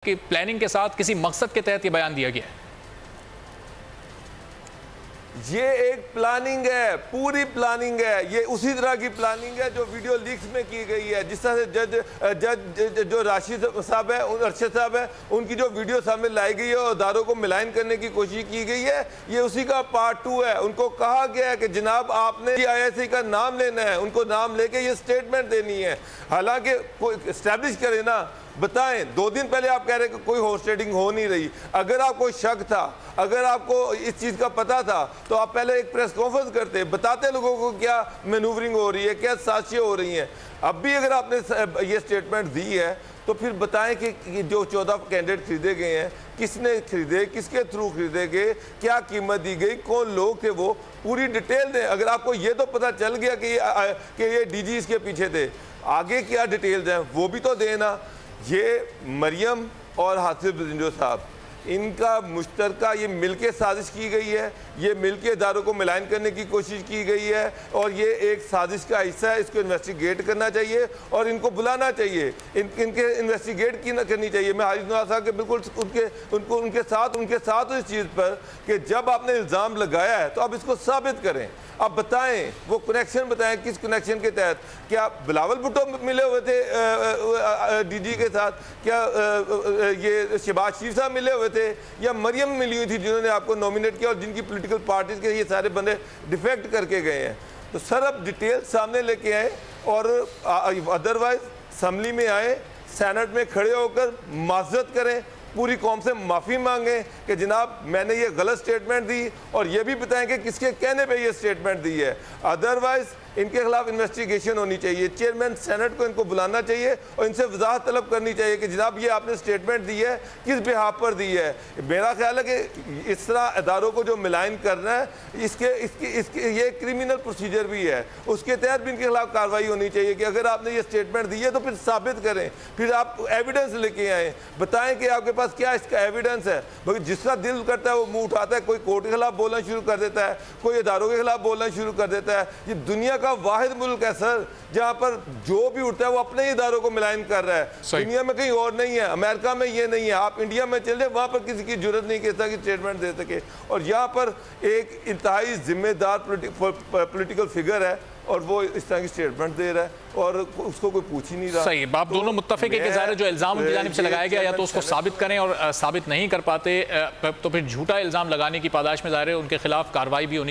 कि प्लानिंग के साथ किसी मकसद के तहत ये बयान दिया गया है। ये एक प्लानिंग है, पूरी प्लानिंग है। ये उसी तरह की प्लानिंग है जो वीडियो लीक्स में की गई है। जिस तरह से जज जो राशिद साहब है, अरशद साहब है, उनकी जो वीडियो सामने लाई गई है और अदारों को मिलान करने की कोशिश की गई है, ये उसी का पार्ट 2 है। उनको कहा गया है कि जनाब आपने IIC का नाम लेना है, उनको नाम लेके ये स्टेटमेंट देनी है। हालांकि कोई स्टैब्लिश करे ना, बताएं। 2 दिन पहले आप कह रहे हैं कि कोई हॉर्स ट्रेडिंग हो नहीं रही। अगर आपको शक था, अगर आपको इस चीज़ का पता था, तो आप पहले एक प्रेस कॉन्फ्रेंस करते, बताते लोगों को क्या मैनूवरिंग हो रही है, क्या साजिशें हो रही हैं। अब भी अगर आपने ये स्टेटमेंट दी है तो फिर बताएं कि जो 14 कैंडिडेट खरीदे गए हैं, किसने खरीदे, किसके थ्रू खरीदे गए, क्या कीमत दी गई, कौन लोग थे, वो पूरी डिटेल दें। अगर आपको ये तो पता चल गया कि ये DG इसके पीछे थे, आगे क्या डिटेल्स हैं वो भी तो देना। ये मरियम और हासिफ जिंदो साहब, इनका मुश्तरका ये मिलके साजिश की गई है, ये मिलके इदारों को मिलान करने की कोशिश की गई है और ये एक साजिश का हिस्सा है। इसको इन्वेस्टिगेट करना चाहिए और इनको बुलाना चाहिए, इनके इन्वेस्टिगेट की ना करनी चाहिए। मैं हारिस नवाज साहब के बिल्कुल उनके साथ इस चीज़ पर कि जब आपने इल्ज़ाम लगाया है तो आप इसको साबित करें, आप बताएं, वो कनेक्शन बताएं, किस कनेक्शन के तहत। क्या बिलावल भुट्टो मिले हुए थे DG के साथ? क्या ये शहबाज शरीफ साहब मिले हुए थे, या मरियम मिली हुई थी जिन्होंने आपको नॉमिनेट किया और जिनकी पॉलिटिकल पार्टीज के ये सारे बंदे डिफेक्ट करके गए हैं? तो सर अब डिटेल सामने लेके आए और अदरवाइज असम्बली में आए, सेनेट में खड़े होकर माजरत करें, पूरी कौम से माफ़ी मांगें कि जनाब मैंने ये गलत स्टेटमेंट दी, और ये भी बताएं कि किसके कहने पे ये स्टेटमेंट दी है। अदरवाइज इनके खिलाफ इन्वेस्टिगेशन होनी चाहिए, चेयरमैन सेनेट को इनको बुलाना चाहिए और इनसे वजाहत तलब करनी चाहिए कि जनाब ये आपने स्टेटमेंट दी है, किस बिहाफ पर दी है। मेरा ख्याल है कि इस तरह इदारों को जो मिलान करना है, इसके ये क्रिमिनल प्रोसीजर भी है, उसके तहत भी इनके खिलाफ कार्रवाई होनी चाहिए कि अगर आपने ये स्टेटमेंट दी है तो फिर साबित करें, फिर आप एविडेंस लेके आएँ, बताएं कि आपके पास क्या इसका एविडेंस है। भाई जिसका दिल करता है वो मुंह उठाता है, कोई कोर्ट के खिलाफ बोलना शुरू कर देता है, कोई इदारों के खिलाफ बोलना शुरू कर देता है। ये दुनिया का वाहिद मुल्क है सर जहां पर जो भी उठता है वो अपने ही इदारों को मिलान कर रहा है। दुनिया में कहीं और नहीं है, अमेरिका में ये नहीं है। आप इंडिया में चले, वहां पर किसी की जरूरत नहीं कि स्टेटमेंट दे सके, और यहाँ पर एक इंतहाई जिम्मेदार पॉलिटिकल फिगर है और वो इस तरह की स्टेटमेंट दे रहा है और उसको कोई पूछ ही नहीं रहा। सही, आप दोनों मुत्तफिक है कि ज़ाहिर जो इल्ज़ाम उनकी जानिब से लगाया गया या तो उसको साबित करें, और साबित नहीं कर पाते तो फिर झूठा इल्ज़ाम लगाने की पादाश में ज़ाहिर है उनके खिलाफ कार्रवाई भी होनी चाहिए।